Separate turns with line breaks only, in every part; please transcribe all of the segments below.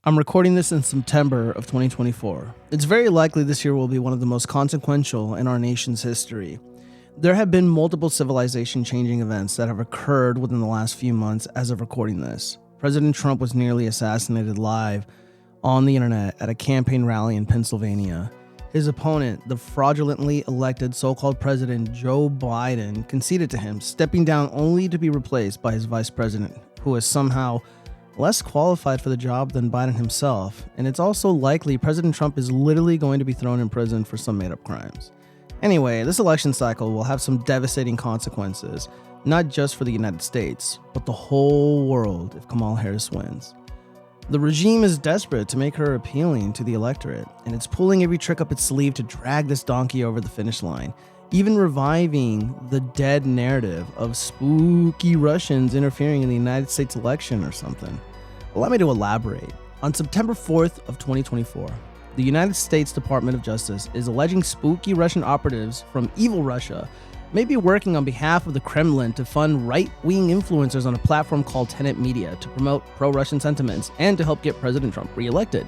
I'm recording this in September of 2024. It's very likely this year will be one of the most consequential in our nation's history. There have been multiple civilization-changing events that have occurred within the last few months as of recording this. President Trump was nearly assassinated live on the internet at a campaign rally in Pennsylvania. His opponent, the fraudulently elected so-called President Joe Biden, conceded to him, stepping down only to be replaced by his vice president, who is somehow less qualified for the job than Biden himself. And it's also likely President Trump is literally going to be thrown in prison for some made-up crimes. Anyway, this election cycle will have some devastating consequences, not just for the United States, but the whole world if Kamala Harris wins. The regime is desperate to make her appealing to the electorate, and it's pulling every trick up its sleeve to drag this donkey over the finish line, even reviving the dead narrative of spooky Russians interfering in the United States election or something. Allow me to elaborate. On September 4th of 2024, the United States Department of Justice is alleging spooky Russian operatives from evil Russia may be working on behalf of the Kremlin to fund right-wing influencers on a platform called Tenet Media to promote pro-Russian sentiments and to help get President Trump reelected.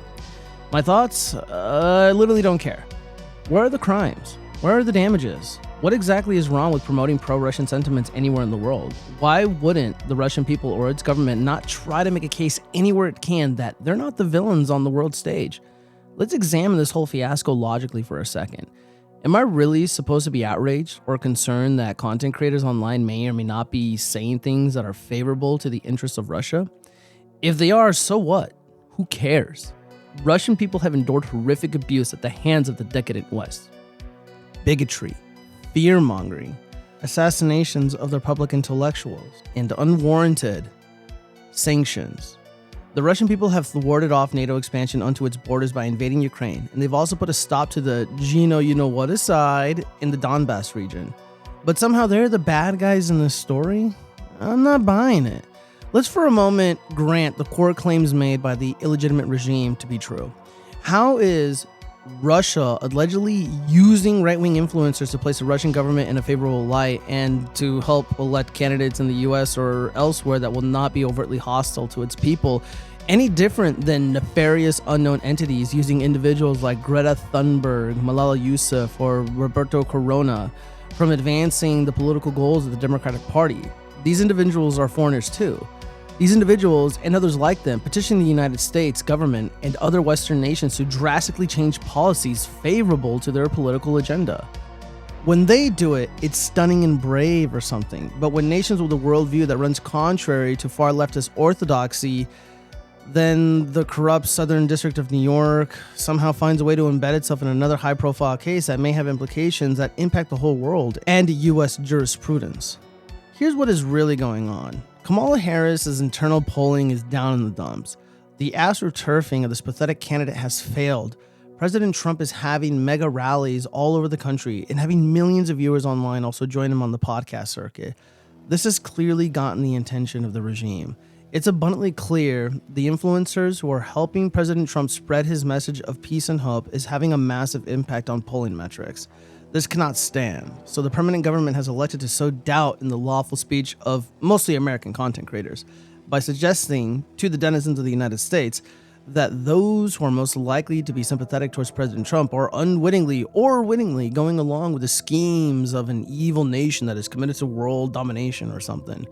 My thoughts? I literally don't care. Where are the crimes? Where are the damages? What exactly is wrong with promoting pro-Russian sentiments anywhere in the world? Why wouldn't the Russian people or its government not try to make a case anywhere it can that they're not the villains on the world stage? Let's examine this whole fiasco logically for a second. Am I really supposed to be outraged or concerned that content creators online may or may not be saying things that are favorable to the interests of Russia? If they are, so what? Who cares? Russian people have endured horrific abuse at the hands of the decadent West. Bigotry, fear-mongering, assassinations of their public intellectuals, and unwarranted sanctions. The Russian people have thwarted off NATO expansion onto its borders by invading Ukraine, and they've also put a stop to the you-know-what aside in the Donbass region. But somehow they're the bad guys in this story? I'm not buying it. Let's for a moment grant the core claims made by the illegitimate regime to be true. How is Russia allegedly using right-wing influencers to place the Russian government in a favorable light and to help elect candidates in the US or elsewhere that will not be overtly hostile to its people any different than nefarious unknown entities using individuals like Greta Thunberg, Malala Yousafzai, or Roberto Corona from advancing the political goals of the Democratic Party? These individuals are foreigners too. These individuals and others like them petition the United States government and other Western nations to drastically change policies favorable to their political agenda. When they do it, it's stunning and brave or something. But when nations with a worldview that runs contrary to far leftist orthodoxy, then the corrupt Southern District of New York somehow finds a way to embed itself in another high-profile case that may have implications that impact the whole world and U.S. jurisprudence. Here's what is really going on. Kamala Harris's internal polling is down in the dumps. The astroturfing of this pathetic candidate has failed. President Trump is having mega rallies all over the country and having millions of viewers online also join him on the podcast circuit. This has clearly gotten the attention of the regime. It's abundantly clear the influencers who are helping President Trump spread his message of peace and hope is having a massive impact on polling metrics. This cannot stand, so the permanent government has elected to sow doubt in the lawful speech of mostly American content creators by suggesting to the denizens of the United States that those who are most likely to be sympathetic towards President Trump are unwittingly or wittingly going along with the schemes of an evil nation that is committed to world domination or something.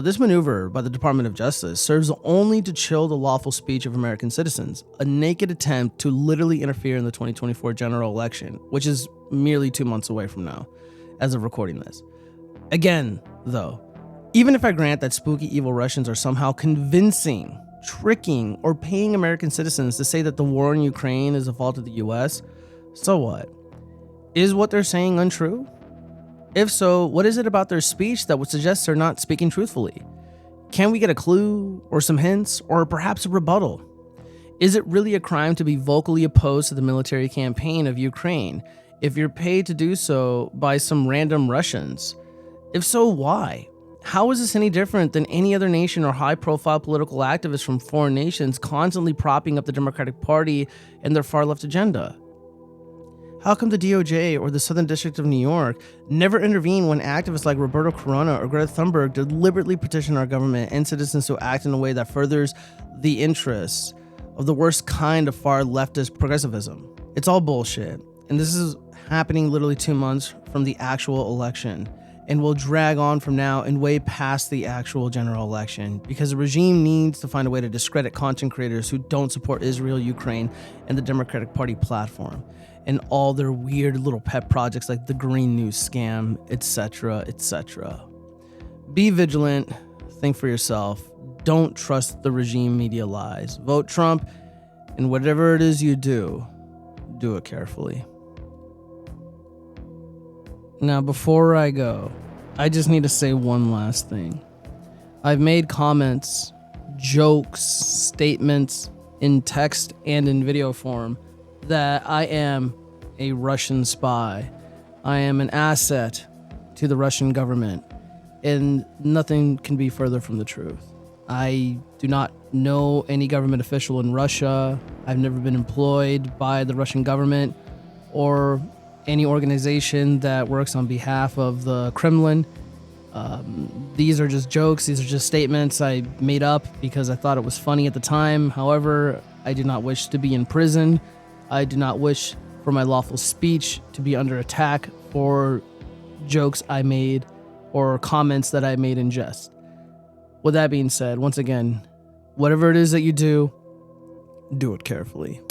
This maneuver by the Department of Justice serves only to chill the lawful speech of American citizens, a naked attempt to literally interfere in the 2024 general election, which is merely 2 months away from now, as of recording this. Again, though, even if I grant that spooky evil Russians are somehow convincing, tricking, or paying American citizens to say that the war in Ukraine is the fault of the US, so what? Is what they're saying untrue? If so, what is it about their speech that would suggest they're not speaking truthfully? Can we get a clue, or some hints, or perhaps a rebuttal? Is it really a crime to be vocally opposed to the military campaign of Ukraine if you're paid to do so by some random Russians? If so, why? How is this any different than any other nation or high-profile political activists from foreign nations constantly propping up the Democratic Party and their far-left agenda? How come the DOJ or the Southern District of New York never intervene when activists like Roberto Corona or Greta Thunberg deliberately petition our government and citizens to act in a way that furthers the interests of the worst kind of far leftist progressivism. It's all bullshit. And this is happening literally 2 months from the actual election, and will drag on from now and way past the actual general election, because the regime needs to find a way to discredit content creators who don't support Israel, Ukraine, and the Democratic Party platform, and all their weird little pet projects like the Green News scam, etc., etc. Be vigilant, think for yourself, don't trust the regime media lies, vote Trump, and whatever it is you do it carefully. Now, before I go, I just need to say one last thing. I've made comments, jokes, statements in text and in video form that I am a Russian spy. I am an asset to the Russian government, and nothing can be further from the truth. I do not know any government official in Russia. I've never been employed by the Russian government or any organization that works on behalf of the Kremlin. These are just jokes. These are just statements I made up because I thought it was funny at the time. However, I do not wish to be in prison. I do not wish for my lawful speech to be under attack for jokes I made or comments that I made in jest. With that being said, once again, whatever it is that you do it carefully.